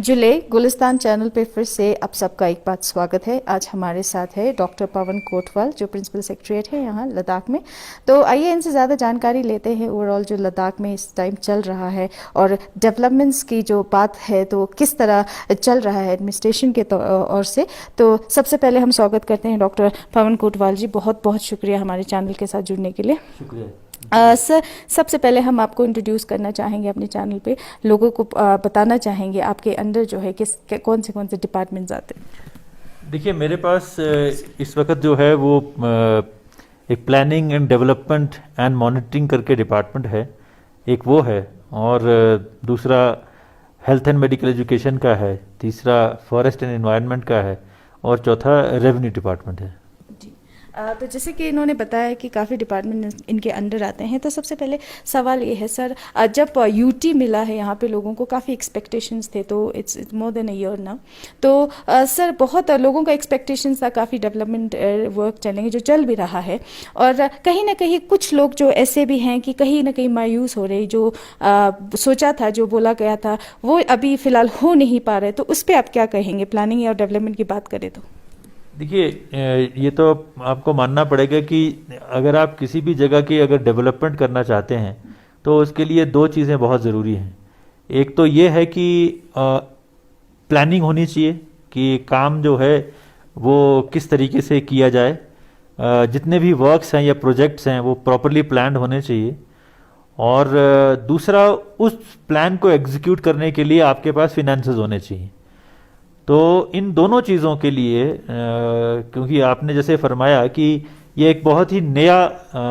जुले गुलिस्तान चैनल पे फिर से आप सबका एक बार स्वागत है। आज हमारे साथ है डॉक्टर पवन कोटवाल जो प्रिंसिपल सेक्रेटरी है यहाँ लद्दाख में। तो आइए इनसे ज़्यादा जानकारी लेते हैं ओवरऑल जो लद्दाख में इस टाइम चल रहा है और डेवलपमेंट्स की जो बात है तो किस तरह चल रहा है एडमिनिस्ट्रेशन के ओर से। तो सबसे पहले हम स्वागत करते हैं डॉक्टर पवन कोटवाल जी, बहुत बहुत शुक्रिया हमारे चैनल के साथ जुड़ने के लिए। शुक्रिया सर, सबसे पहले हम आपको इंट्रोड्यूस करना चाहेंगे अपने चैनल पे, लोगों को बताना चाहेंगे आपके अंडर जो है कौन से डिपार्टमेंट्स आते हैं। देखिए, मेरे पास इस वक्त जो है वो एक planning and development and monitoring करके डिपार्टमेंट है, एक वो है, और दूसरा हेल्थ एंड मेडिकल एजुकेशन का है, तीसरा फॉरेस्ट एंड एनवायरनमेंट का है, और चौथा रेवेन्यू डिपार्टमेंट है। तो जैसे कि इन्होंने बताया कि काफ़ी डिपार्टमेंट इनके अंडर आते हैं, तो सबसे पहले सवाल ये है सर, जब यूटी मिला है यहाँ पे लोगों को काफ़ी एक्सपेक्टेशंस थे, तो it's more than a year ना, तो सर बहुत लोगों का एक्सपेक्टेशंस था काफ़ी डेवलपमेंट वर्क चलेंगे जो चल भी रहा है, और कहीं ना कहीं कुछ लोग जो ऐसे भी हैं कि कहीं ना कहीं मायूस हो रहे, जो सोचा था, जो बोला गया था वो अभी फ़िलहाल हो नहीं पा रहे, तो उस पर आप क्या कहेंगे प्लानिंग और डेवलपमेंट की बात करें तो? देखिए, ये तो आपको मानना पड़ेगा कि अगर आप किसी भी जगह की अगर डेवलपमेंट करना चाहते हैं तो उसके लिए दो चीज़ें बहुत ज़रूरी हैं। एक तो ये है कि प्लानिंग होनी चाहिए कि काम जो है वो किस तरीके से किया जाए, जितने भी वर्क्स हैं या प्रोजेक्ट्स हैं वो प्रॉपरली प्लान्ड होने चाहिए, और दूसरा उस प्लान को एग्जीक्यूट करने के लिए आपके पास फिनेंसेस होने चाहिए। तो इन दोनों चीज़ों के लिए क्योंकि आपने जैसे फरमाया कि ये एक बहुत ही नया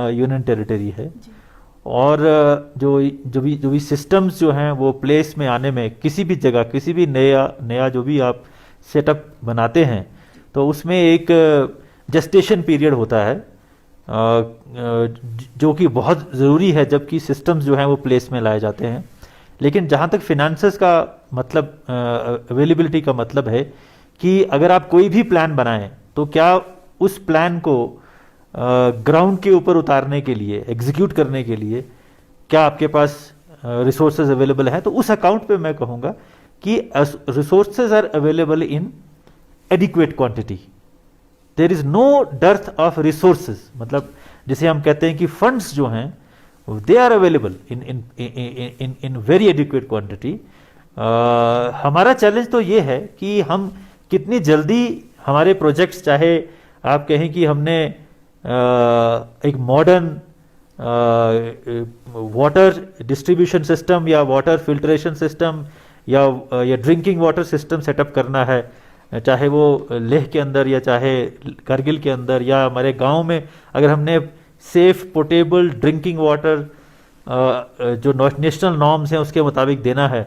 यूनियन टेरिटरी है, और जो भी सिस्टम्स जो हैं वो प्लेस में आने में किसी भी जगह किसी भी नया जो भी आप सेटअप बनाते हैं तो उसमें एक जेस्टेशन पीरियड होता है जो कि बहुत ज़रूरी है जबकि सिस्टम्स जो हैं वो प्लेस में लाए जाते हैं। लेकिन जहाँ तक फिनेंसेस का मतलब अवेलेबिलिटी का मतलब है कि अगर आप कोई भी प्लान बनाएं तो क्या उस प्लान को ग्राउंड के ऊपर उतारने के लिए, एग्जीक्यूट करने के लिए क्या आपके पास रिसोर्सेज अवेलेबल हैं, तो उस अकाउंट पे मैं कहूँगा कि resources are available in adequate quantity, there is no dearth of resources. मतलब जिसे हम कहते हैं कि फंड्स जो हैं they are available in very adequate quantity। हमारा चैलेंज तो ये है कि हम कितनी जल्दी हमारे प्रोजेक्ट्स, चाहे आप कहें कि हमने एक मॉडर्न वाटर डिस्ट्रीब्यूशन सिस्टम या वाटर फिल्ट्रेशन सिस्टम या ड्रिंकिंग वाटर सिस्टम सेटअप करना है, चाहे वो लेह के अंदर या चाहे कारगिल के अंदर या हमारे गांव में, अगर हमने सेफ पोर्टेबल ड्रिंकिंग वाटर जो नेशनल नॉर्म्स हैं उसके मुताबिक देना है,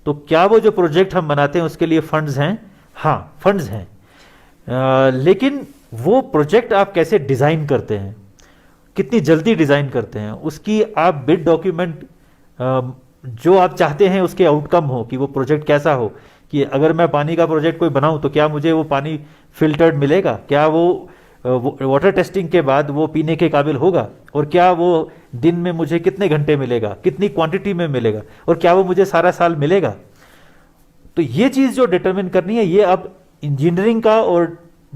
तो क्या वो जो प्रोजेक्ट हम बनाते हैं उसके लिए फंड्स हैं? हाँ, फंड्स हैं, लेकिन वो प्रोजेक्ट आप कैसे डिज़ाइन करते हैं, कितनी जल्दी डिज़ाइन करते हैं, उसकी आप बिड डॉक्यूमेंट जो आप चाहते हैं उसके आउटकम हो कि वो प्रोजेक्ट कैसा हो, कि अगर मैं पानी का प्रोजेक्ट कोई बनाऊं तो क्या मुझे वो पानी फिल्टर्ड मिलेगा, क्या वो वाटर टेस्टिंग के बाद वो पीने के काबिल होगा, और क्या वो दिन में मुझे कितने घंटे मिलेगा, कितनी क्वांटिटी में मिलेगा, और क्या वो मुझे सारा साल मिलेगा। तो ये चीज़ जो डिटरमिन करनी है ये अब इंजीनियरिंग का और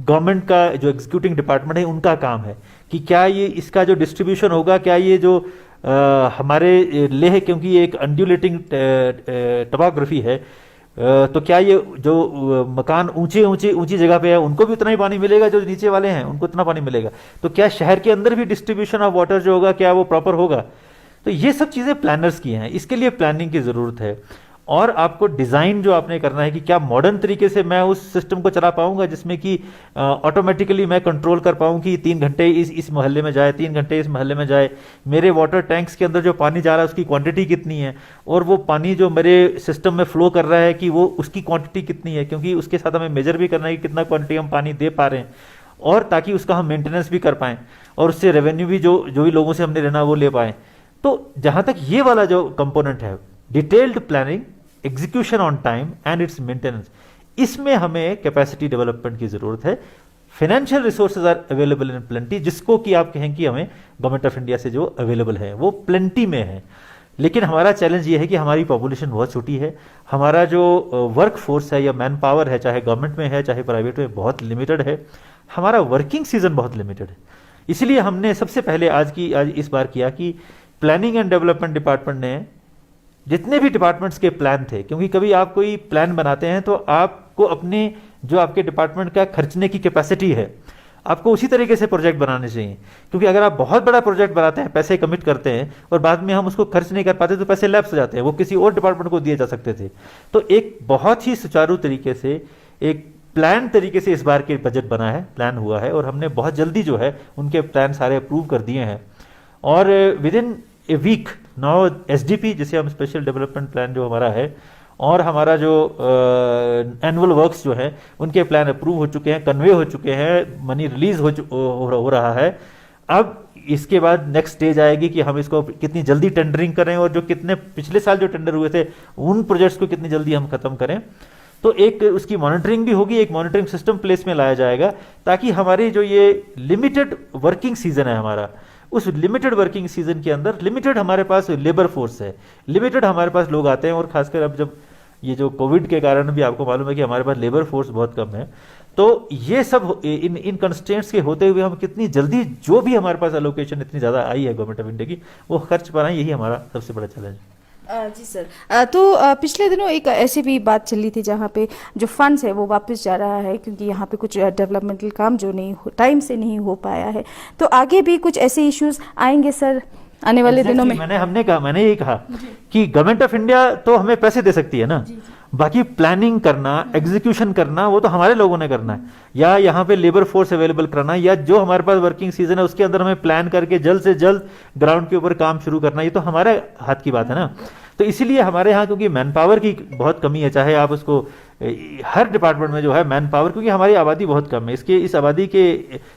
गवर्नमेंट का जो एग्जीक्यूटिंग डिपार्टमेंट है उनका काम है कि क्या ये इसका जो डिस्ट्रीब्यूशन होगा, क्या ये जो हमारे लेह, क्योंकि ये एक अंड्यूलेटिंग टोपोग्राफी है, तो क्या ये जो मकान ऊंची जगह पे है उनको भी उतना ही पानी मिलेगा, जो नीचे वाले हैं उनको उतना पानी मिलेगा, तो क्या शहर के अंदर भी डिस्ट्रीब्यूशन ऑफ वाटर जो होगा क्या वो प्रॉपर होगा। तो ये सब चीज़ें प्लानर्स की हैं, इसके लिए प्लानिंग की ज़रूरत है, और आपको डिज़ाइन जो आपने करना है कि क्या मॉडर्न तरीके से मैं उस सिस्टम को चला पाऊंगा जिसमें कि ऑटोमेटिकली मैं कंट्रोल कर पाऊँ कि 3 घंटे इस मोहल्ले में जाए, 3 घंटे इस मोहल्ले में जाए, मेरे वाटर टैंक्स के अंदर जो पानी जा रहा है उसकी क्वांटिटी कितनी है, और वो पानी जो मेरे सिस्टम में फ्लो कर रहा है कि वो उसकी क्वांटिटी कितनी है, क्योंकि उसके साथ हमें मेजर भी करना है कि कितना क्वांटिटी हम पानी दे पा रहे हैं, और ताकि उसका हम मेंटेनेंस भी कर पाएँ और उससे रेवेन्यू भी जो भी लोगों से हमने लेना वो ले पाएँ। तो जहाँ तक ये वाला जो कंपोनेंट है, detailed planning, execution on time and its maintenance, इसमें हमें कैपेसिटी डेवलपमेंट की जरूरत है। Financial resources are available in plenty, जिसको कि आप कहें कि हमें गवर्नमेंट ऑफ इंडिया से जो अवेलेबल है वो प्लेंटी में है, लेकिन हमारा चैलेंज ये है कि हमारी पॉपुलेशन बहुत छोटी है, हमारा जो वर्क फोर्स है या मैन पावर है, चाहे गवर्नमेंट में है चाहे प्राइवेट में, बहुत लिमिटेड है, हमारा वर्किंग सीजन बहुत लिमिटेड है। इसलिए हमने सबसे पहले आज इस बार किया कि प्लानिंग एंड डेवलपमेंट डिपार्टमेंट ने जितने भी डिपार्टमेंट्स के प्लान थे, क्योंकि कभी आप कोई प्लान बनाते हैं तो आपको अपने जो आपके डिपार्टमेंट का खर्चने की कैपेसिटी है, आपको उसी तरीके से प्रोजेक्ट बनाने चाहिए। क्योंकि अगर आप बहुत बड़ा प्रोजेक्ट बनाते हैं, पैसे कमिट करते हैं और बाद में हम उसको खर्च नहीं कर पाते तो पैसे लैप्स हो जाते हैं, वो किसी और डिपार्टमेंट को दिए जा सकते थे। तो एक बहुत ही सुचारू तरीके से, एक प्लान तरीके से इस बार के बजट बना है, प्लान हुआ है, और हमने बहुत जल्दी जो है उनके प्लान सारे अप्रूव कर दिए हैं। और within a week now SDP, जिसे हम स्पेशल डेवलपमेंट प्लान जो हमारा है, और हमारा जो एनुअल वर्क्स जो है उनके प्लान अप्रूव हो चुके हैं, कन्वे हो चुके हैं, मनी रिलीज हो रहा है। अब इसके बाद नेक्स्ट स्टेज आएगी कि हम इसको कितनी जल्दी टेंडरिंग करें, और जो कितने पिछले साल जो टेंडर हुए थे उन प्रोजेक्ट्स को कितनी जल्दी हम खत्म करें। तो एक उसकी मॉनिटरिंग भी होगी, एक मॉनिटरिंग सिस्टम प्लेस में लाया जाएगा, ताकि हमारी जो ये लिमिटेड वर्किंग सीजन है हमारा, उस लिमिटेड वर्किंग सीजन के अंदर लिमिटेड हमारे पास लेबर फोर्स है, लिमिटेड हमारे पास लोग आते हैं। और खासकर अब जब ये जो कोविड के कारण भी आपको मालूम है कि हमारे पास लेबर फोर्स बहुत कम है, तो ये सब इन कंस्ट्रेंट्स के होते हुए हम कितनी जल्दी जो भी हमारे पास एलोकेशन इतनी ज़्यादा आई है गवर्नमेंट ऑफ इंडिया की, वो खर्च पाना, यही हमारा सबसे बड़ा चैलेंज है। जी सर, तो पिछले दिनों एक ऐसी भी बात चली थी जहाँ पे जो फंड्स है वो वापस जा रहा है, क्योंकि यहाँ पे कुछ डेवलपमेंटल काम जो टाइम से नहीं हो पाया है। तो आगे भी कुछ ऐसे इश्यूज आएंगे सर आने वाले दिनों में? मैंने यही कहा कि गवर्नमेंट ऑफ इंडिया तो हमें पैसे दे सकती है ना, बाकी प्लानिंग करना, एग्जीक्यूशन करना वो तो हमारे लोगों ने करना है, या यहाँ पे लेबर फोर्स अवेलेबल करना, या जो हमारे पास वर्किंग सीजन है उसके अंदर हमें प्लान करके जल्द से जल्द ग्राउंड के ऊपर काम शुरू करना, ये तो हमारे हाथ की बात है ना। तो इसीलिए हमारे यहाँ क्योंकि मैन पावर की बहुत कमी है, चाहे आप उसको हर डिपार्टमेंट में जो है मैन पावर, क्योंकि हमारी आबादी बहुत कम है, इस आबादी के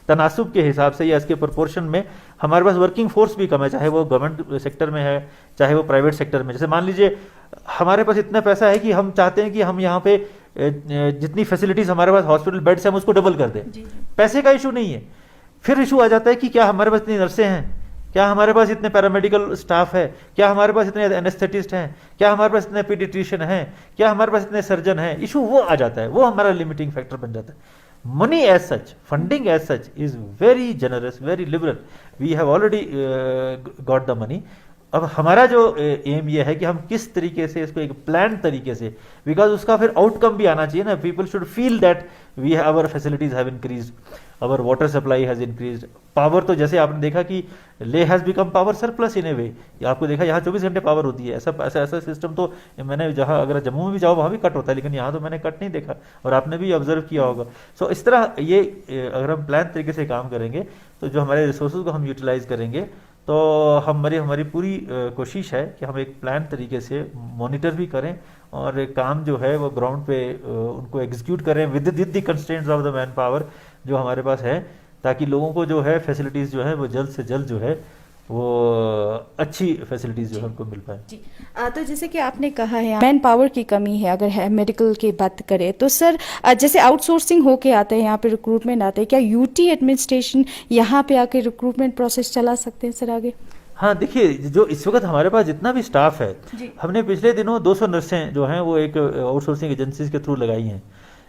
तनासुब के हिसाब से या इसके प्रोपोर्शन में हमारे पास वर्किंग फोर्स भी कम है, चाहे वो गवर्नमेंट सेक्टर में है चाहे वो प्राइवेट सेक्टर में। जैसे मान लीजिए हमारे पास इतना पैसा है कि हम चाहते हैं कि हम यहाँ पे जितनी फैसिलिटीज हमारे पास हॉस्पिटल बेड्स हैं हम उसको डबल कर दें, पैसे का इशू नहीं है। फिर इशू आ जाता है कि क्या हमारे पास इतनी नर्सें हैं, क्या हमारे पास इतने पैरामेडिकल स्टाफ है, क्या हमारे पास इतने एनेस्थेटिस्ट हैं, क्या हमारे पास इतने पीडियाट्रिशियन हैं, क्या हमारे पास इतने सर्जन हैं। इशू वो आ जाता है, वो हमारा लिमिटिंग फैक्टर बन जाता है। Money as such, funding as such is very generous, very liberal, we have already got the money. अब हमारा जो एम ये है कि हम किस तरीके से इसको एक प्लान तरीके से, बिकॉज उसका फिर आउटकम भी आना चाहिए ना, people should feel that we our facilities have increased, our water supply has increased, power तो जैसे आपने देखा कि Leh has become power surplus in a way, आपको देखा यहाँ 24 घंटे पावर होती है। ऐसा सिस्टम तो मैंने जहाँ अगर जम्मू में भी जाओ वहाँ भी कट होता है, लेकिन यहाँ तो मैंने कट नहीं देखा, और आपने भी ऑब्जर्व किया होगा। सो इस तरह ये अगर हम प्लान तरीके से काम करेंगे तो जो हमारे रिसोर्सेज को हम यूटिलाइज करेंगे, तो हमारी पूरी कोशिश है कि हम एक प्लान तरीके से मॉनिटर भी करें और काम जो है वो ग्राउंड पे उनको एग्जीक्यूट करें with the constraints of the man power जो हमारे पास है, ताकि लोगों को जो है फैसिलिटीज़ जो है वो जल्द से जल्द जो है वो अच्छी फैसिलिटीज़ जो है उनको मिल पाए। जी, तो जैसे कि आपने कहा है मैन पावर की कमी है, अगर है मेडिकल की बात करें तो सर जैसे आउटसोर्सिंग होके आते हैं यहाँ पे रिक्रूटमेंट आते हैं, क्या यूटी एडमिनिस्ट्रेशन यहाँ पे आके रिक्रूटमेंट प्रोसेस चला सकते हैं सर आगे? हाँ, देखिए जो इस वक्त हमारे पास जितना भी स्टाफ है, हमने पिछले दिनों 200 नर्सें जो हैं वो एक आउटसोर्सिंग एजेंसीज के थ्रू लगाई हैं।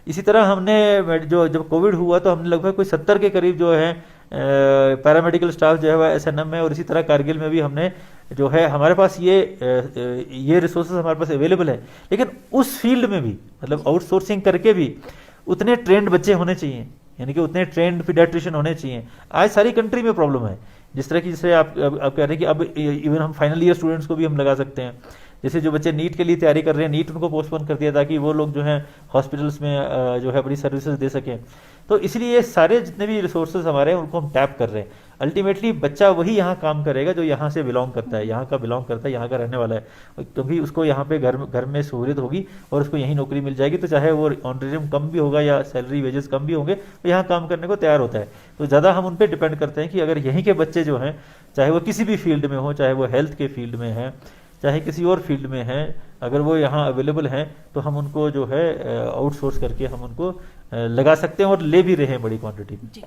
इसी तरह हमने जो जब कोविड हुआ तो हमने लगभग कोई 70 के करीब जो है पैरामेडिकल स्टाफ जो है वह एसएनएम में, और इसी तरह कारगिल में भी हमने जो है हमारे पास ये रिसोर्सेज हमारे पास अवेलेबल है। लेकिन उस फील्ड में भी मतलब आउटसोर्सिंग करके भी उतने ट्रेंड बच्चे होने चाहिए, यानी कि उतने ट्रेंड पीडियाट्रिशियन होने चाहिए। आज सारी कंट्री में प्रॉब्लम है, जिस तरह की जैसे आप कह रहे हैं कि अब इवन हम फाइनल ईयर स्टूडेंट्स को भी हम लगा सकते हैं। जैसे जो बच्चे नीट के लिए तैयारी कर रहे हैं, नीट उनको पोस्टपोन कर दिया ताकि वो लोग जो हैं हॉस्पिटल्स में जो है अपनी सर्विसेज दे सकें। तो इसलिए ये सारे जितने भी रिसोर्सेज हमारे हैं उनको हम टैप कर रहे हैं। अल्टीमेटली बच्चा वही यहाँ काम करेगा जो यहाँ से बिलोंग करता है, यहाँ का बिलोंग करता है, यहाँ का रहने वाला है, क्योंकि उसको यहाँ पे घर में सहूलियत होगी और उसको यहीं नौकरी मिल जाएगी। तो चाहे वो ऑनरेरियम कम भी होगा या सैलरी वेजेस कम भी होंगे, तो यहाँ काम करने को तैयार होता है। तो ज़्यादा हम उन पर डिपेंड करते हैं कि अगर यहीं के बच्चे जो हैं, चाहे वो किसी भी फील्ड में हो, चाहे वो हेल्थ के फील्ड में है, चाहे किसी और फील्ड में है, अगर वो यहाँ अवेलेबल हैं तो हम उनको जो है आउटसोर्स करके हम उनको लगा सकते हैं और ले भी रहे हैं बड़ी क्वांटिटी में। जी।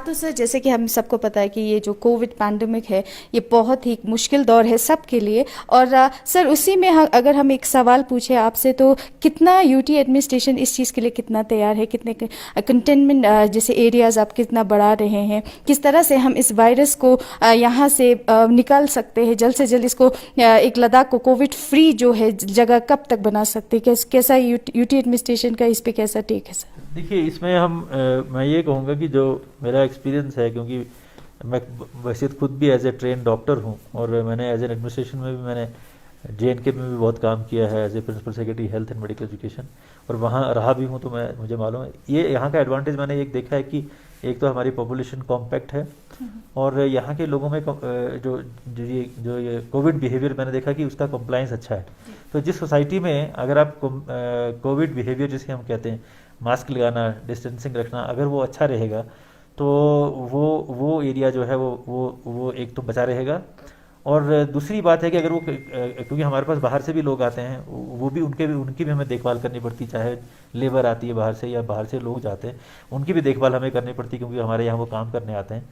तो सर जैसे कि हम सबको पता है कि ये जो कोविड पैंडमिक है ये बहुत ही मुश्किल दौर है सबके लिए, और सर उसी में अगर हम एक सवाल पूछे आपसे तो कितना यूटी एडमिनिस्ट्रेशन इस चीज़ के लिए कितना तैयार है, कितने कंटेनमेंट जैसे एरियाज आप कितना बढ़ा रहे हैं, किस तरह से हम इस वायरस को यहाँ से निकाल सकते हैं जल्द से जल्द, इसको एक लद्दाख को कोविड फ्री जो है जगह कब तक बना सकते हैं, कैसा यूटी एडमिनिस्ट्रेशन का इस पे कैसा टेक है सर? देखिए इसमें मैं ये कहूँगा कि जो मेरा एक्सपीरियंस है, क्योंकि मैं वैसे खुद भी एज ए ट्रेन डॉक्टर हूँ और मैंने एज एन एडमिनिस्ट्रेशन में भी मैंने JNK में भी बहुत काम किया है as a principal secretary health and medical education, और वहाँ रहा भी हूँ, तो मुझे मालूम है ये यहाँ का एडवांटेज मैंने एक देखा है कि एक तो हमारी पॉपुलेशन कॉम्पैक्ट है और यहाँ के लोगों में जो ये कोविड बिहेवियर मैंने देखा कि उसका कंप्लायंस अच्छा है। तो जिस सोसाइटी में अगर आप कोविड बिहेवियर जिसे हम कहते हैं, मास्क लगाना, डिस्टेंसिंग रखना, अगर वो अच्छा रहेगा तो वो एरिया जो है वो एक तो बचा रहेगा। और दूसरी बात है कि अगर वो क्योंकि हमारे पास बाहर से भी लोग आते हैं, वो भी उनकी भी हमें देखभाल करनी पड़ती, चाहे लेबर आती है बाहर से या बाहर से लोग जाते हैं, उनकी भी देखभाल हमें करनी पड़ती क्योंकि हमारे यहाँ वो काम करने आते हैं।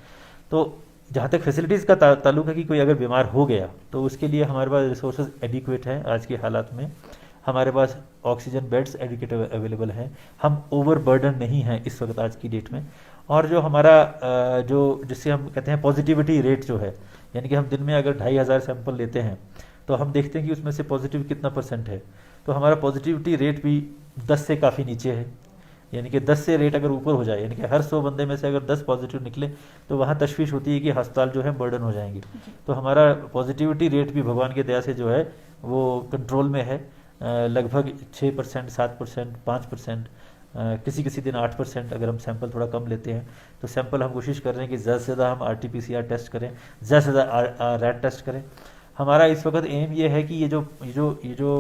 तो जहाँ तक फैसिलिटीज़ का ताल्लुक है कि कोई अगर बीमार हो गया तो उसके लिए हमारे पास रिसोर्सेज एडिक्वेट हैं आज के हालात में, हमारे पास ऑक्सीजन बेड्स एडिक्वेट अवेलेबल हैं, हम ओवरबर्डन नहीं हैं इस वक्त आज की डेट में। और जो हमारा जो जिससे हम कहते हैं पॉजिटिविटी रेट जो है, यानी कि हम दिन में अगर 2500 सैंपल लेते हैं तो हम देखते हैं कि उसमें से पॉजिटिव कितना % है, तो हमारा पॉजिटिविटी रेट भी 10 से काफ़ी नीचे है। यानी कि 10 से रेट अगर ऊपर हो जाए, यानी कि हर 100 बंदे में से अगर 10 पॉजिटिव निकले तो वहाँ तशवीश होती है कि अस्पताल जो है बर्डन हो जाएंगे। तो हमारा पॉजिटिविटी रेट भी भगवान की दया से जो है वो कंट्रोल में है, लगभग 6%, 7%, 5%, किसी दिन 8%। अगर हम सैंपल थोड़ा कम लेते हैं तो सैंपल हम कोशिश कर रहे हैं कि ज़्यादा से ज़्यादा हम RT-PCR टेस्ट करें, ज़्यादा से ज़्यादा रैट टेस्ट करें। हमारा इस वक्त एम ये है कि ये जो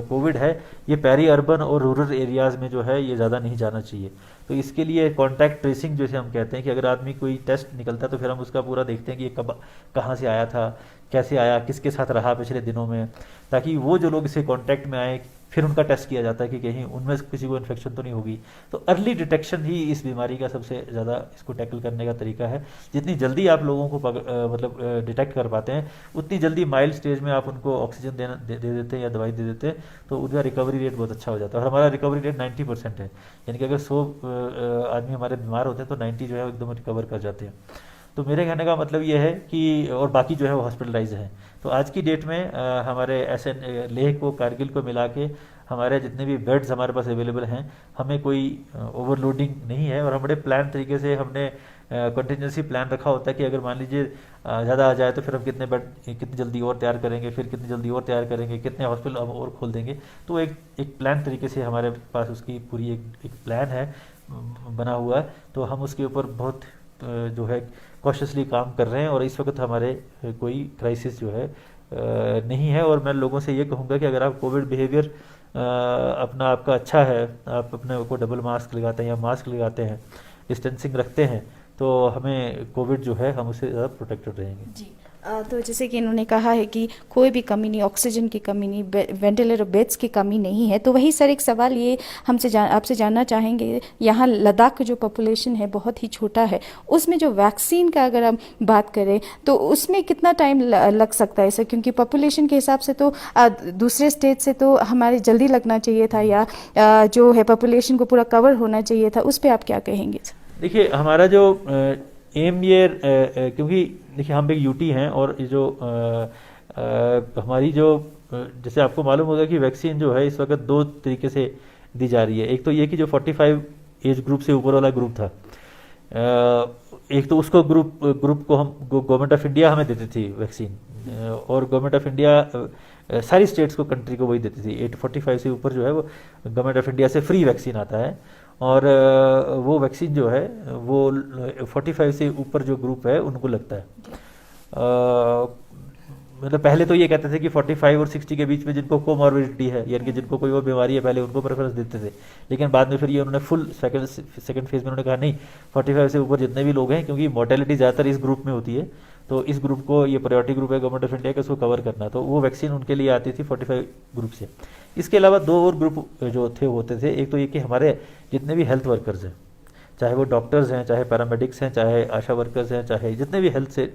कोविड है ये पेरी अर्बन और रूरल एरियाज़ में जो है ये ज़्यादा नहीं जाना चाहिए। तो इसके लिए कॉन्टैक्ट ट्रेसिंग जैसे हम कहते हैं कि अगर आदमी कोई टेस्ट निकलता है तो फिर हम उसका पूरा देखते हैं कि ये कब कहाँ से आया था, कैसे आया, किसके साथ रहा पिछले दिनों में, ताकि वो जो लोग इससे कॉन्टैक्ट में आए फिर उनका टेस्ट किया जाता है कि कहीं उनमें किसी को इन्फेक्शन तो नहीं होगी। तो अर्ली डिटेक्शन ही इस बीमारी का सबसे ज़्यादा इसको टैकल करने का तरीका है। जितनी जल्दी आप लोगों को मतलब डिटेक्ट कर पाते हैं उतनी जल्दी माइल्ड स्टेज में आप उनको ऑक्सीजन दे देते हैं या दवाई दे देते हैं तो उनका रिकवरी रेट बहुत अच्छा हो जाता है। और हमारा रिकवरी रेट 90% है, यानी कि अगर 100 आदमी हमारे बीमार होते हैं तो 90 जो है एकदम रिकवर कर जाते हैं। तो मेरे कहने का मतलब ये है कि और बाकी जो है वो हॉस्पिटलाइज हैं। तो आज की डेट में हमारे ऐसे लेह को, कारगिल को मिला के हमारे जितने भी बेड्स हमारे पास अवेलेबल हैं, हमें कोई ओवरलोडिंग नहीं है। और हम बड़े प्लान तरीके से हमने कंटिजेंसी प्लान रखा होता है कि अगर मान लीजिए ज़्यादा आ जाए तो फिर हम कितने बेड कितनी जल्दी और तैयार करेंगे, फिर कितनी जल्दी और तैयार करेंगे, कितने हॉस्पिटल हम और खोल देंगे। तो एक प्लान तरीके से हमारे पास उसकी पूरी एक प्लान है बना हुआ है। तो हम उसके ऊपर बहुत जो है कॉशियसली काम कर रहे हैं और इस वक्त हमारे कोई क्राइसिस जो है नहीं है। और मैं लोगों से ये कहूँगा कि अगर आप कोविड बिहेवियर अपना आपका अच्छा है, आप अपने को डबल मास्क लगाते हैं या मास्क लगाते हैं, डिस्टेंसिंग रखते हैं, तो हमें कोविड जो है हम उससे ज़्यादा प्रोटेक्टेड रहेंगे। जी। तो जैसे कि इन्होंने कहा है कि कोई भी कमी नहीं, ऑक्सीजन की कमी नहीं, वेंटिलेटर बेड्स की कमी नहीं है। तो वही सर एक सवाल ये आपसे जानना चाहेंगे, यहाँ लद्दाख का जो पॉपुलेशन है बहुत ही छोटा है, उसमें जो वैक्सीन का अगर हम बात करें तो उसमें कितना टाइम लग सकता है सर? क्योंकि पॉपुलेशन के हिसाब से तो दूसरे स्टेट से तो हमारे जल्दी लगना चाहिए था या जो है पॉपुलेशन को पूरा कवर होना चाहिए था, उस पर आप क्या कहेंगे? देखिए हमारा जो एम ये क्योंकि देखिए हम एक यूटी हैं और जो हमारी जो जैसे आपको मालूम होगा कि वैक्सीन जो है इस वक्त 2 तरीके से दी जा रही है। एक तो ये कि जो 45 एज ग्रुप से ऊपर वाला ग्रुप था, एक तो उसको ग्रुप को हम गवर्नमेंट ऑफ इंडिया हमें देती थी वैक्सीन, और गवर्नमेंट ऑफ इंडिया सारी स्टेट्स को, कंट्री को वही देती थी। 45 से ऊपर जो है वो गवर्नमेंट ऑफ इंडिया से फ्री वैक्सीन आता है और वो वैक्सीन जो है वो 45 से ऊपर जो ग्रुप है उनको लगता है। मतलब पहले तो ये कहते थे कि 45 और 60 के बीच में जिनको कोमॉर्बिडिटी है, यानी कि जिनको कोई और बीमारी है, पहले उनको प्रेफरेंस देते थे। लेकिन बाद में फिर ये उन्होंने फुल सेकंड फेज में उन्होंने कहा नहीं, 45 से ऊपर जितने भी लोग हैं, क्योंकि मोर्टेलिटी ज़्यादातर इस ग्रुप में होती है, तो इस ग्रुप को, ये प्रायोरिटी ग्रुप है गवर्नमेंट ऑफ इंडिया का, इसको कवर करना, तो वो वैक्सीन उनके लिए आती थी 45 ग्रुप से। इसके अलावा दो और ग्रुप जो थे होते थे, एक तो ये कि हमारे जितने भी हेल्थ वर्कर्स हैं, चाहे वो डॉक्टर्स हैं, चाहे पैरामेडिक्स हैं, चाहे आशा वर्कर्स हैं, चाहे जितने भी हेल्थ से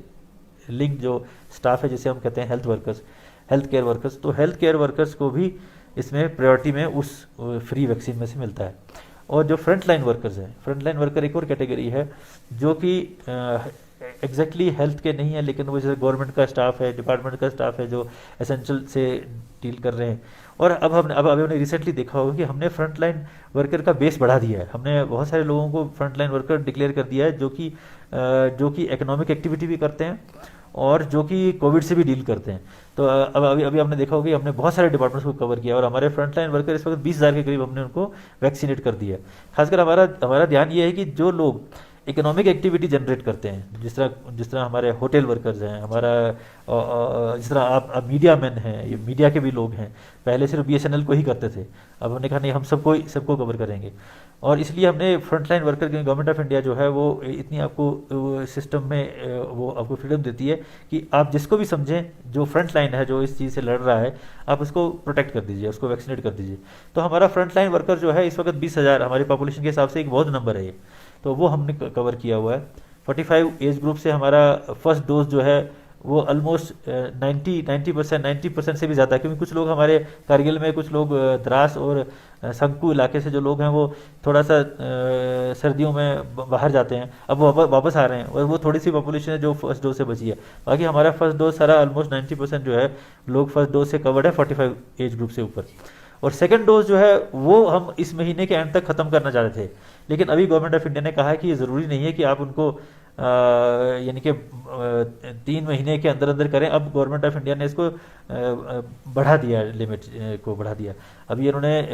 लिंक जो स्टाफ है जिसे हम कहते हैं health workers, health care workers, तो हेल्थ केयर वर्कर्स को भी इसमें प्रायोरिटी में उस फ्री वैक्सीन में से मिलता है। और जो फ्रंट लाइन वर्कर्स हैं, फ्रंट लाइन वर्कर एक और कैटेगरी है जो कि एग्जैक्टली हेल्थ के नहीं है, लेकिन वो जैसे गवर्नमेंट का स्टाफ है, डिपार्टमेंट का स्टाफ है जो एसेंशियल से डील कर रहे हैं। और अब हमने रिसेंटली देखा होगा कि हमने फ्रंट लाइन वर्कर का बेस बढ़ा दिया है। हमने बहुत सारे लोगों को फ्रंट लाइन वर्कर डिक्लेयर कर दिया है जो कि इकोनॉमिक एक्टिविटी भी करते हैं और जो कि कोविड से भी डील करते हैं। तो अब अभी हमने देखा होगा कि हमने बहुत सारे डिपार्टमेंट्स को कवर किया और हमारे फ्रंट लाइन वर्कर इस वक्त 20,000 के करीब हमने उनको वैक्सीनेट कर दिया है। खासकर हमारा ध्यान ये है कि जो लोग इकोनॉमिक एक्टिविटी जनरेट करते हैं, जिस तरह हमारे होटल वर्कर्स हैं, जिस तरह आप मीडिया मैन हैं, ये मीडिया के भी लोग हैं, पहले सिर्फ BSNL को ही करते थे, अब हमने कहा नहीं, हम सबको कवर करेंगे। और इसलिए हमने फ्रंटलाइन वर्कर की, गवर्नमेंट ऑफ इंडिया जो है वो इतनी आपको सिस्टम में वो आपको फ्रीडम देती है कि आप जिसको भी समझें जो फ्रंट लाइन है, जो इस चीज़ से लड़ रहा है, आप उसको प्रोटेक्ट कर दीजिए, उसको वैक्सीनेट कर दीजिए। तो हमारा फ्रंट लाइन वर्कर जो है इस वक्त 20,000 हमारी पॉपुलेशन के हिसाब से एक बहुत नंबर है ये, तो वो हमने कवर किया हुआ है। 45 एज ग्रुप से हमारा फर्स्ट डोज जो है वो ऑलमोस्ट 90% से भी ज़्यादा, क्योंकि कुछ लोग हमारे कारगिल में, कुछ लोग द्रास और संकू इलाके से जो लोग हैं वो थोड़ा सा सर्दियों में बाहर जाते हैं, अब वो वापस आ रहे हैं, और वो थोड़ी सी पॉपुलेशन है जो फर्स्ट डोज से बची है। बाकी हमारा फर्स्ट डोज सारा ऑलमोस्ट 90% जो है लोग फर्स्ट डोज से कवर्ड है 45 एज ग्रुप से ऊपर। और सेकंड डोज जो है वो हम इस महीने के एंड तक ख़त्म करना चाहते थे, लेकिन अभी गवर्नमेंट ऑफ इंडिया ने कहा है कि ये ज़रूरी नहीं है कि आप उनको यानी कि 3 महीने के अंदर अंदर करें। अब गवर्नमेंट ऑफ इंडिया ने इसको बढ़ा दिया, लिमिट को बढ़ा दिया। अभी इन्होंने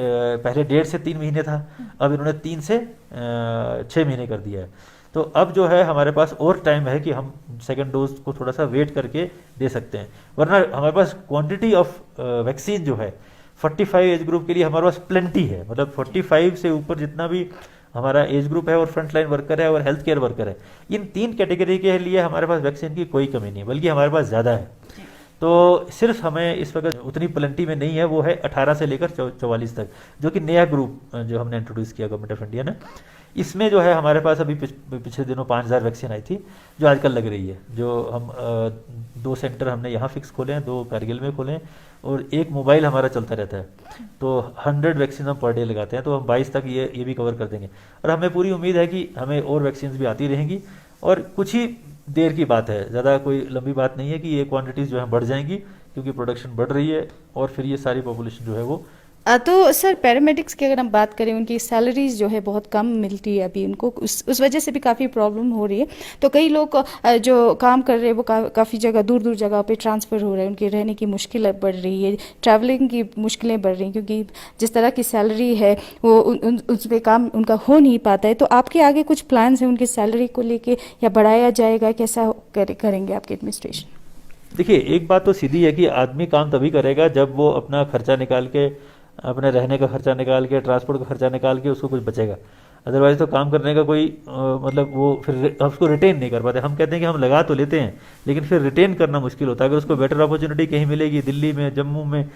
पहले 1.5 से 3 महीने था, अब इन्होंने 3 से 6 महीने कर दिया है। तो अब जो है हमारे पास और टाइम है कि हम सेकंड डोज को थोड़ा सा वेट करके दे सकते हैं, वरना हमारे पास क्वांटिटी ऑफ वैक्सीन जो है 45 एज ग्रुप के लिए हमारे पास प्लेंटी है। मतलब 45 से ऊपर जितना भी हमारा एज ग्रुप है और फ्रंट लाइन वर्कर है और हेल्थ केयर वर्कर है, इन 3 कैटेगरी के लिए हमारे पास वैक्सीन की कोई कमी नहीं है, बल्कि हमारे पास ज़्यादा है। तो सिर्फ हमें इस वक्त उतनी प्लेंटी में नहीं है, वो है 18 से लेकर 44 तक, जो कि नया ग्रुप जो हमने इंट्रोड्यूस किया गवर्नमेंट ऑफ इंडिया ने। इसमें जो है हमारे पास अभी पिछले दिनों 5,000 वैक्सीन आई थी जो आजकल लग रही है। जो हम 2 सेंटर हमने यहाँ फिक्स खोले हैं, 2 कारगिल में खोले हैं, और 1 मोबाइल हमारा चलता रहता है। तो 100 वैक्सीन हम पर डे लगाते हैं, तो हम 22 तक ये भी कवर कर देंगे। और हमें पूरी उम्मीद है कि हमें और वैक्सीन भी आती रहेंगी, और कुछ ही देर की बात है, ज़्यादा कोई लंबी बात नहीं है कि ये क्वान्टिटीज़ जो है बढ़ जाएंगी, क्योंकि प्रोडक्शन बढ़ रही है, और फिर ये सारी पॉपुलेशन जो है वो। तो सर पैरामेडिक्स की अगर हम बात करें, उनकी सैलरीज जो है बहुत कम मिलती है अभी उनको, उस वजह से भी काफ़ी प्रॉब्लम हो रही है। तो कई लोग जो काम कर रहे हैं वो काफ़ी जगह दूर जगह पे ट्रांसफ़र हो रहे हैं, उनकी रहने की मुश्किल बढ़ रही है, ट्रैवलिंग की मुश्किलें बढ़ रही हैं, क्योंकि जिस तरह की सैलरी है वो उस पर काम उनका हो नहीं पाता है। तो आपके आगे कुछ प्लान्स हैं उनकी सैलरी को लेके, या बढ़ाया जाएगा, कैसा करेंगे आपके एडमिनिस्ट्रेशन? देखिए, एक बात तो सीधी है कि आदमी काम तभी करेगा जब वो अपना खर्चा निकाल के, अपने रहने का खर्चा निकाल के, ट्रांसपोर्ट का खर्चा निकाल के उसको कुछ बचेगा। अदरवाइज तो काम करने का कोई मतलब वो फिर उसको रिटेन नहीं कर पाते। हम कहते हैं कि हम लगा तो लेते हैं, लेकिन फिर रिटेन करना मुश्किल होता है। अगर उसको बेटर अपॉर्चुनिटी कहीं मिलेगी, दिल्ली में, जम्मू में,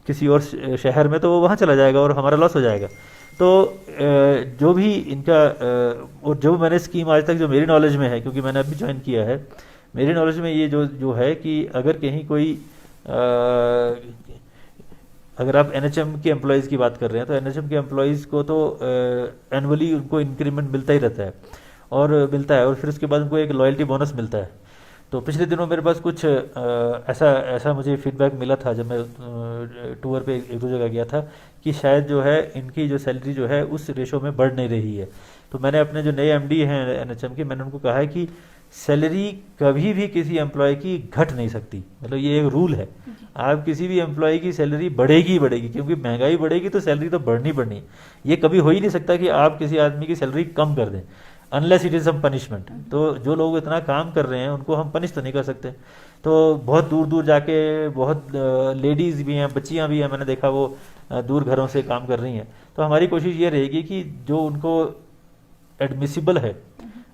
किसी और शहर में, तो वो वहाँ चला जाएगा और हमारा लॉस हो जाएगा। तो जो भी इनका और जो मैंने स्कीम आज तक जो मेरी नॉलेज में है, क्योंकि मैंने अभी ज्वाइन किया है, मेरी नॉलेज में ये जो है कि अगर कहीं कोई अगर आप NHM के एम्प्लॉयज़ की बात कर रहे हैं, तो NHM के एम्प्लॉयज़ को तो एनुअली उनको इंक्रीमेंट मिलता ही रहता है, और फिर उसके बाद उनको एक लॉयल्टी बोनस मिलता है। तो पिछले दिनों मेरे पास कुछ ऐसा मुझे फीडबैक मिला था जब मैं टूर पे 1-2 जगह गया था, कि शायद जो है इनकी जो सैलरी जो है उस रेशो में बढ़ नहीं रही है। तो मैंने अपने जो नए MD हैं NHM के, मैंने उनको कहा है कि सैलरी कभी भी किसी एम्प्लॉय की घट नहीं सकती। मतलब ये एक रूल है, आप किसी भी एम्प्लॉय की सैलरी बढ़ेगी, क्योंकि महंगाई बढ़ेगी तो सैलरी तो बढ़नी। ये कभी हो ही नहीं सकता कि आप किसी आदमी की सैलरी कम कर दें, unless it is some punishment. तो जो लोग इतना काम कर रहे हैं उनको हम पनिश तो नहीं कर सकते। तो बहुत दूर जाके बहुत लेडीज़ भी हैं, बच्चियां भी हैं, मैंने देखा वो दूर घरों से काम कर रही हैं। तो हमारी कोशिश ये रहेगी कि जो उनको एडमिसिबल है,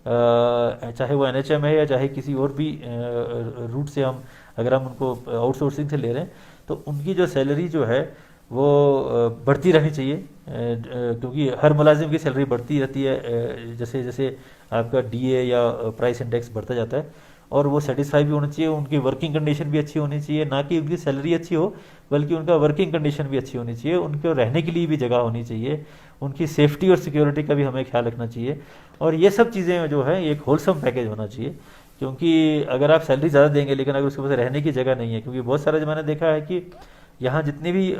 चाहे वो एनएचएम है या चाहे किसी और भी रूट से हम अगर हम उनको आउटसोर्सिंग से ले रहे हैं, तो उनकी जो सैलरी जो है वो बढ़ती रहनी चाहिए, क्योंकि हर मुलाजिम की सैलरी बढ़ती रहती है जैसे जैसे आपका डीए या प्राइस इंडेक्स बढ़ता जाता है। और वो सेटिस्फाई भी होना चाहिए, उनकी वर्किंग कंडीशन भी अच्छी होनी चाहिए, ना कि उनकी सैलरी अच्छी हो बल्कि उनका वर्किंग कंडीशन भी अच्छी होनी चाहिए, उनके रहने के लिए भी जगह होनी चाहिए, उनकी सेफ्टी और सिक्योरिटी का भी हमें ख्याल रखना चाहिए। और ये सब चीज़ें जो है एक होलसम पैकेज होना चाहिए, क्योंकि अगर आप सैलरी ज़्यादा देंगे लेकिन अगर उसके पास रहने की जगह नहीं है, क्योंकि बहुत सारा मैंने देखा है कि यहाँ जितनी भी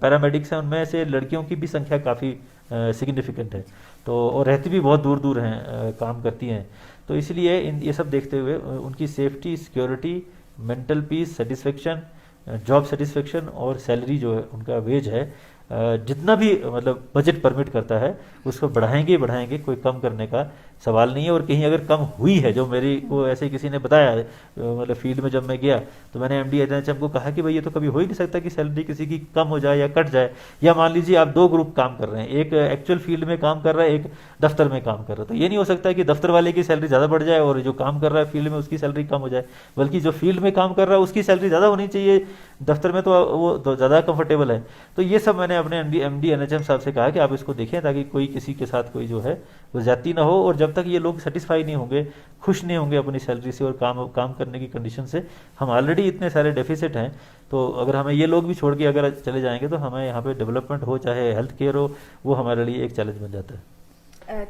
पैरामेडिक्स हैं उनमें से लड़कियों की भी संख्या काफ़ी सिग्निफिकेंट है, तो और रहती भी बहुत दूर दूर हैं, काम करती हैं। तो इसलिए ये सब देखते हुए उनकी safety, security, mental peace, satisfaction, job satisfaction और सैलरी जो है उनका वेज है, जितना भी मतलब बजट परमिट करता है उसको बढ़ाएंगे ही बढ़ाएंगे, कोई कम करने का सवाल नहीं है। और कहीं अगर कम हुई है, जो मेरी को ऐसे किसी ने बताया मतलब फील्ड में जब मैं गया तो मैंने एमडी एनएचएम को कहा कि भाई ये तो कभी हो ही नहीं सकता कि सैलरी किसी की कम हो जाए या कट जाए। या मान लीजिए आप दो ग्रुप काम कर रहे हैं, एक एक्चुअल फील्ड में काम कर रहा है, एक दफ्तर में काम कर रहा है, तो ये नहीं हो सकता कि दफ्तर वाले की सैलरी ज़्यादा बढ़ जाए और जो काम कर रहा है फील्ड में उसकी सैलरी कम हो जाए, बल्कि जो फील्ड में काम कर रहा है उसकी सैलरी ज़्यादा होनी चाहिए, दफ्तर में तो वो तो ज़्यादा कंफर्टेबल है। तो ये सब मैंने अपने एमडी एनएचएम साहब से कहा कि आप इसको देखें ताकि कोई किसी के साथ कोई जो है वो ज्यादती ना हो, और जब तक ये लोग सेटिस्फाई नहीं होंगे, खुश नहीं होंगे अपनी सैलरी से और काम करने की कंडीशन से, हम ऑलरेडी इतने सारे डेफिसिट हैं, तो अगर हमें ये लोग भी छोड़ के अगर चले जाएंगे तो हमें यहाँ पे डेवलपमेंट हो चाहे हेल्थ केयर हो, वो हमारे लिए एक चैलेंज बन जाता है।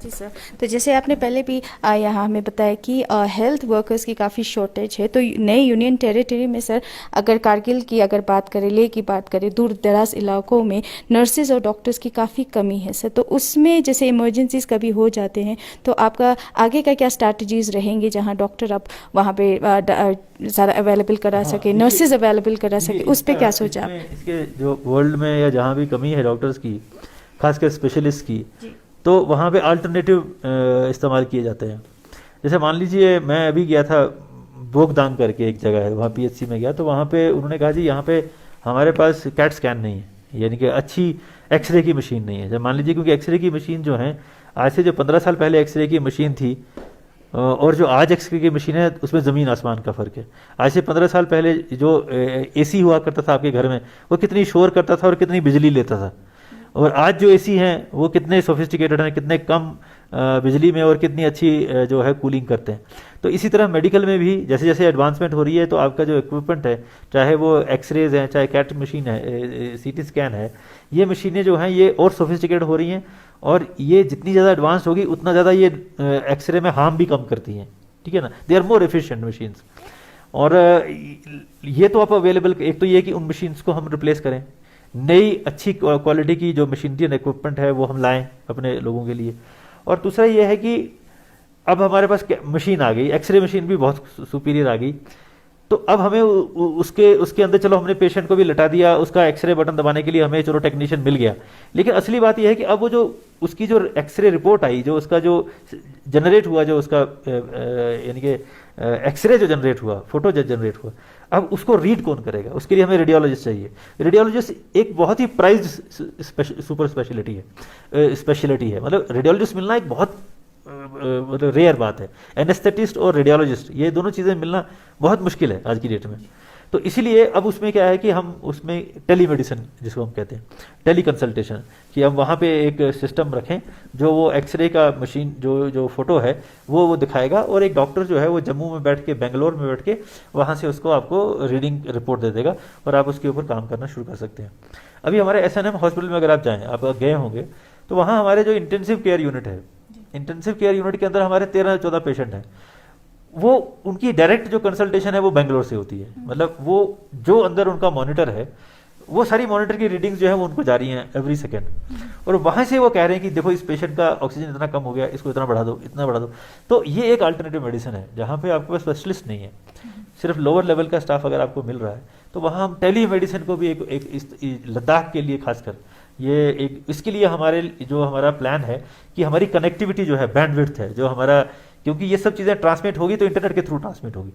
जी सर, तो जैसे आपने पहले भी यहाँ हमें बताया कि हेल्थ वर्कर्स की काफ़ी शॉर्टेज है, तो नए यूनियन टेरिटरी में सर अगर कारगिल की अगर बात करें, लेह की बात करें, दूर दराज इलाकों में नर्सेज और डॉक्टर्स की काफ़ी कमी है सर, तो उसमें जैसे इमरजेंसीज कभी हो जाते हैं तो आपका आगे का क्या स्ट्रैटेजीज रहेंगे जहाँ डॉक्टर आप वहाँ पे ज़्यादा अवेलेबल करा सके, नर्सेज अवेलेबल करा सके, उस पर क्या सोचा आप? इसके जो वर्ल्ड में या जहाँ भी कमी है डॉक्टर्स की, खासकर स्पेशलिस्ट की, तो वहाँ पे अल्टरनेटिव इस्तेमाल किए जाते हैं। जैसे मान लीजिए मैं अभी गया था बोगदांग करके एक जगह है, वहाँ पीएचसी में गया, तो वहाँ पे उन्होंने कहा जी यहाँ पे हमारे पास कैट स्कैन नहीं है, यानी कि अच्छी एक्सरे की मशीन नहीं है। जब मान लीजिए, क्योंकि एक्सरे की मशीन जो है आज से जो 15 साल पहले एक्सरे की मशीन थी और जो आज एक्सरे की मशीन है उसमें ज़मीन आसमान का फ़र्क है। आज से 15 साल पहले जो एसी हुआ करता था आपके घर में, वो कितनी शोर करता था और कितनी बिजली लेता था, और आज जो एसी हैं वो कितने सोफिस्टिकेटेड हैं, कितने कम बिजली में और कितनी अच्छी जो है कूलिंग करते हैं। तो इसी तरह मेडिकल में भी जैसे जैसे एडवांसमेंट हो रही है, तो आपका जो इक्विपमेंट है, चाहे वो एक्सरेज हैं, चाहे कैट मशीन है, सीटी स्कैन है, ये मशीनें जो हैं ये और सोफिस्टिकेटेड हो रही हैं, और ये जितनी ज़्यादा एडवांस होगी उतना ज़्यादा ये एक्सरे में हार्म भी कम करती हैं, ठीक है ना। They are more efficient machines. और ये तो आप अवेलेबल, एक तो ये कि उन मशीन्स को हम रिप्लेस करें, नई अच्छी क्वालिटी की जो मशीनरी एंड इक्विपमेंट है वो हम लाएं अपने लोगों के लिए। और दूसरा ये है कि अब हमारे पास मशीन आ गई, एक्सरे मशीन भी बहुत सुपीरियर आ गई, तो अब हमें उसके अंदर चलो हमने पेशेंट को भी लटा दिया, उसका एक्सरे बटन दबाने के लिए हमें चलो टेक्नीशियन मिल गया, लेकिन असली बात यह है कि अब वो जो उसकी जो एक्सरे रिपोर्ट आई, जो उसका जो जनरेट हुआ, जो उसका यानी कि एक्सरे जो जनरेट हुआ, फोटो जो जनरेट हुआ, अब उसको रीड कौन करेगा? उसके लिए हमें रेडियोलॉजिस्ट चाहिए। रेडियोलॉजिस्ट एक बहुत ही प्राइज्ड सुपर स्पेशलिटी है, मतलब रेडियोलॉजिस्ट मिलना एक बहुत मतलब रेयर बात है। एनेस्थेटिस्ट और रेडियोलॉजिस्ट, ये दोनों चीज़ें मिलना बहुत मुश्किल है आज की डेट में। तो इसीलिए अब उसमें क्या है कि हम उसमें टेलीमेडिसिन, जिसको हम कहते हैं टेली कंसल्टेशन, कि हम वहाँ पे एक सिस्टम रखें जो वो एक्सरे का मशीन जो फोटो है वो दिखाएगा, और एक डॉक्टर जो है वो जम्मू में बैठ के, बेंगलोर में बैठ के वहाँ से उसको आपको रीडिंग रिपोर्ट दे देगा और आप उसके ऊपर काम करना शुरू कर सकते हैं। अभी हमारे एसएनएम हॉस्पिटल में अगर आप जाएँ, आप गए होंगे, तो वहाँ हमारे जो इंटेंसिव केयर यूनिट है, इंटेंसिव केयर यूनिट के अंदर हमारे 13-14 पेशेंट हैं, वो उनकी डायरेक्ट जो कंसल्टेशन है वो बेंगलोर से होती है। मतलब वो जो अंदर उनका मॉनिटर है, वो सारी मॉनिटर की रीडिंग्स जो है वो उनको जा रही हैं एवरी सेकेंड, और वहाँ से वो कह रहे हैं कि देखो इस पेशेंट का ऑक्सीजन इतना कम हो गया, इसको इतना बढ़ा दो, इतना बढ़ा दो। तो ये एक अल्टरनेटिव मेडिसिन है जहाँ पे आपके पास स्पेशलिस्ट नहीं है, सिर्फ लोअर लेवल का स्टाफ अगर आपको मिल रहा है, तो वहाँ हम टेली मेडिसिन को भी एक लद्दाख के लिए खासकर ये एक, इसके लिए हमारा प्लान है कि हमारी कनेक्टिविटी जो है, बैंडविड्थ है जो हमारा, क्योंकि ये सब चीज़ें ट्रांसमिट होगी तो इंटरनेट के थ्रू ट्रांसमिट होगी,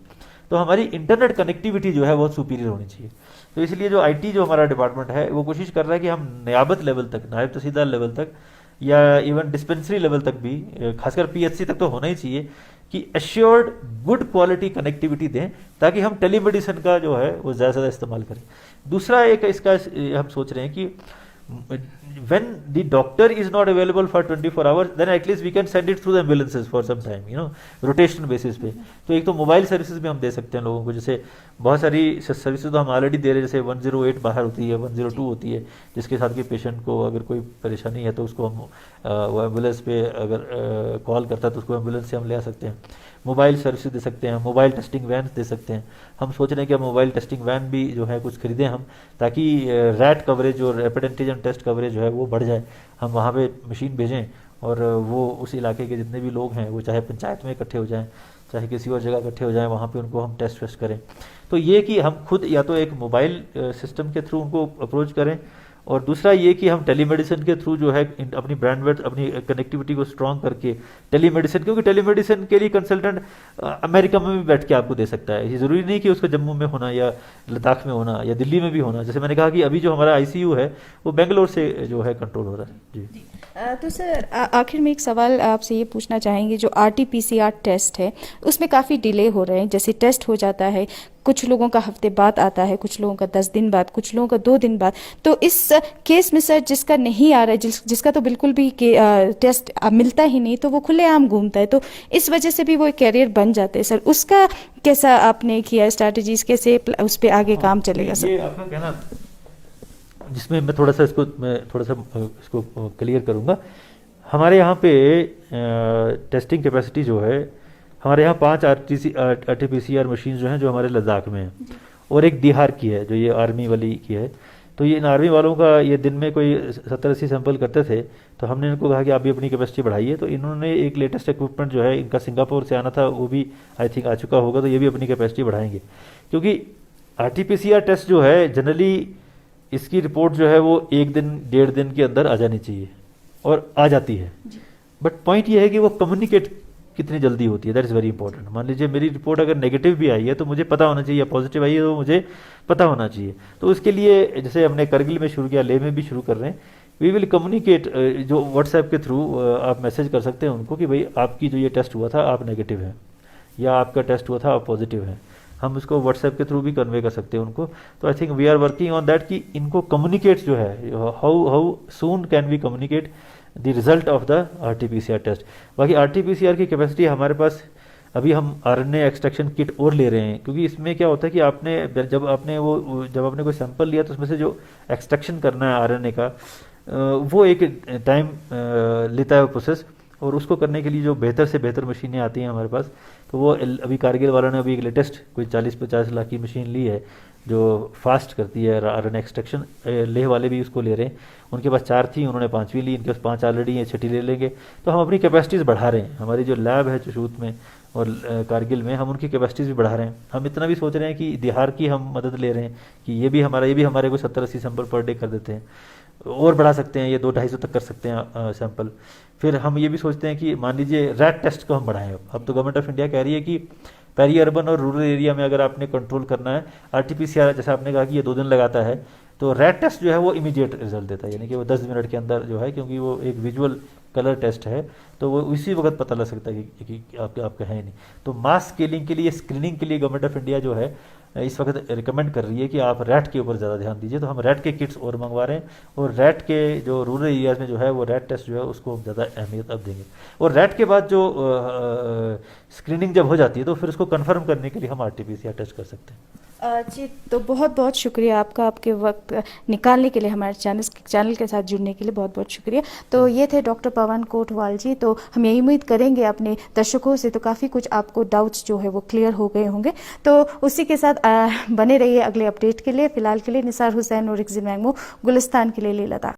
तो हमारी इंटरनेट कनेक्टिविटी जो है बहुत सुपीरियर होनी चाहिए। तो इसलिए जो आईटी जो हमारा डिपार्टमेंट है वो कोशिश कर रहा है कि हम नियाबत लेवल तक, नायब तहसीलदार लेवल तक या इवन डिस्पेंसरी लेवल तक भी, खासकर पीएचसी तक तो होना ही चाहिए कि एश्योर्ड गुड क्वालिटी कनेक्टिविटी दें, ताकि हम टेलीमेडिसिन का जो है वो ज़्यादा से ज़्यादा इस्तेमाल करें। दूसरा एक इसका हम सोच रहे हैं कि when the doctor is not available for 24 hours, then at least we can send it through the ambulances for some time, rotational basis पे। तो एक तो मोबाइल सर्विसेज भी हम दे सकते हैं लोगों को, जैसे बहुत सारी सर्विसेज तो हम ऑलरेडी दे रहे हैं, जैसे 108 बाहर होती है, 102 होती है, जिसके साथ कि पेशेंट को अगर कोई परेशानी है तो उसको हम वो एम्बुलेंस पे अगर कॉल करता है तो उसको एम्बुलेंस से हम ले आ सकते हैं। मोबाइल सर्विसेज दे सकते हैं, मोबाइल टेस्टिंग वैन दे सकते हैं। हम सोच रहे हैं कि अब मोबाइल टेस्टिंग वैन भी जो है कुछ खरीदें हम, ताकि रैट कवरेज और रैपिड एंटीजन टेस्ट कवरेज जो है वो बढ़ जाए। हम वहाँ पे मशीन भेजें और वो उस इलाके के जितने भी लोग हैं, वो चाहे पंचायत में इकट्ठे हो जाएं, चाहे किसी और जगह इकट्ठे हो जाएं, वहाँ पे उनको हम टेस्ट वेस्ट करें। तो ये कि हम खुद या तो एक मोबाइल सिस्टम के थ्रू उनको अप्रोच करें, और दूसरा ये कि हम टेलीमेडिसिन के थ्रू जो है अपनी ब्रांडवेड, अपनी कनेक्टिविटी को स्ट्रॉन्ग करके टेलीमेडिसिन, क्योंकि टेलीमेडिसिन के लिए कंसल्टेंट अमेरिका में भी बैठ के आपको दे सकता है। ये ज़रूरी नहीं कि उसको जम्मू में होना या लद्दाख में होना या दिल्ली में भी होना। जैसे मैंने कहा कि अभी जो हमारा आईसीयू है वो बेंगलोर से जो है कंट्रोल हो रहा है। जी तो सर आखिर में एक सवाल आपसे ये पूछना चाहेंगे, जो आरटीपीसीआर टेस्ट है उसमें काफ़ी डिले हो रहे हैं। जैसे टेस्ट हो जाता है, कुछ लोगों का हफ्ते बाद आता है, कुछ लोगों का 10 दिन बाद, कुछ लोगों का 2 दिन बाद। तो इस केस में सर जिसका नहीं आ रहा है, जिसका तो बिल्कुल भी टेस्ट मिलता ही नहीं, तो वो खुलेआम घूमता है, तो इस वजह से भी वो एक कैरियर बन जाते हैं। सर उसका कैसा आपने किया स्ट्रैटेजीज, कैसे उस पर आगे काम चलेगा सर? ये आपका कहना, जिसमें मैं थोड़ा सा इसको क्लियर करूँगा। हमारे यहाँ पे टेस्टिंग कैपेसिटी जो है, हमारे यहाँ 5 आरटीपीसीआर मशीन जो हैं जो हमारे लद्दाख में हैं, और एक बिहार की है जो ये आर्मी वाली की है। तो ये इन आर्मी वालों का ये दिन में कोई 70-80 सैंपल करते थे, तो हमने इनको कहा कि आप भी अपनी कैपेसिटी बढ़ाइए। तो इन्होंने एक लेटेस्ट इक्विपमेंट जो है इनका सिंगापुर से आना था, वो भी आई थिंक आ चुका होगा, तो ये भी अपनी कैपेसिटी बढ़ाएंगे। क्योंकि आरटीपीसीआर टेस्ट जो है जनरली इसकी रिपोर्ट जो है वो 1 दिन 1.5 दिन के अंदर आ जानी चाहिए, और आ जाती है। बट पॉइंट ये है कि वो कम्युनिकेट कितनी जल्दी होती है, दैट इज़ वेरी इंपॉर्टेंट। मान लीजिए मेरी रिपोर्ट अगर नेगेटिव भी आई है तो मुझे पता होना चाहिए, या पॉजिटिव आई है तो मुझे पता होना चाहिए। तो उसके लिए जैसे हमने करगिल में शुरू किया, लेह में भी शुरू कर रहे हैं, वी विल कम्युनिकेट, जो व्हाट्सएप के थ्रू आप मैसेज कर सकते हैं उनको कि भाई आपकी जो ये टेस्ट हुआ था आप नेगेटिव है, या आपका टेस्ट हुआ था आप पॉजिटिव है। हम इसको व्हाट्सएप के थ्रू भी कन्वे कर सकते हैं उनको। तो I think we are working on that कि इनको कम्युनिकेट जो है, how soon can we communicate the result of the RTPCR test. बाकी आरटीपीसीआर की कैपेसिटी हमारे पास, अभी हम आरएनए एक्सट्रैक्शन किट और ले रहे हैं, क्योंकि इसमें क्या होता है कि जब आपने कोई सैंपल लिया तो उसमें से जो एक्सट्रैक्शन करना है आरएनए का, वो एक टाइम लेता है प्रोसेस, और उसको करने के लिए जो बेहतर से बेहतर मशीनें आती हैं हमारे पास, तो वो अभी कारगिल वालों ने अभी एक लेटेस्ट कोई 40-50 लाख की मशीन ली है जो फास्ट करती है आरएनए एक्सट्रैक्शन। लेह वाले भी उसको ले रहे हैं, उनके पास 4 थी, उन्होंने 5वीं ली, इनके पास 5 ऑलरेडी हैं, 6ठी ले लेंगे। तो हम अपनी कैपेसिटीज़ बढ़ा रहे हैं। हमारी जो लैब है चशूत में और कारगिल में, हम उनकी कैपेसिटीज़ भी बढ़ा रहे हैं। हम इतना भी सोच रहे हैं कि बिहार की हम मदद ले रहे हैं कि ये भी हमारे को 70-80 सैंपल पर डे कर देते हैं, और बढ़ा सकते हैं, ये 200-250 तक कर सकते हैं सैंपल। फिर हम ये भी सोचते हैं कि मान लीजिए रैट टेस्ट को हम बढ़ाएं। अब तो गवर्नमेंट ऑफ इंडिया कह रही है कि पेरी अर्बन और रूरल एरिया में अगर आपने कंट्रोल करना है, आरटीपीसीआर जैसे आपने कहा कि ये 2 दिन लगाता है, तो रैट टेस्ट जो है वो इमीडिएट रिजल्ट देता है, यानी कि वो 10 मिनट के अंदर जो है, क्योंकि वो एक विजुअल कलर टेस्ट है, तो वो उसी वक्त पता लग सकता है कि आपका है नहीं। तो मास स्केलिंग के लिए, स्क्रीनिंग के लिए गवर्नमेंट ऑफ इंडिया जो है इस वक्त रिकमेंड कर रही है कि आप रैट के ऊपर ज़्यादा ध्यान दीजिए। तो हम रैट के किट्स और मंगवा रहे हैं, और रैट के जो रूरल एरियाज़ में जो है वो रैट टेस्ट जो है उसको ज़्यादा अहमियत अब देंगे। और रैट के बाद जो स्क्रीनिंग जब हो जाती है तो फिर उसको कंफर्म करने के लिए हम आरटीपीसीआर टेस्ट कर सकते हैं। जी, तो बहुत बहुत शुक्रिया आपका, आपके वक्त निकालने के लिए, हमारे चैनल के साथ जुड़ने के लिए बहुत बहुत शुक्रिया। तो ये थे डॉक्टर पवन कोटवाल जी। तो हम यही उम्मीद करेंगे अपने दर्शकों से, तो काफ़ी कुछ आपको डाउट्स जो है वो क्लियर हो गए होंगे। तो उसी के साथ बने रहिए अगले अपडेट के लिए। फिलहाल के लिए निसार हुसैन और रिक्जी मैंगमो, गुलिस्तान के लिए, लेह लद्दाख।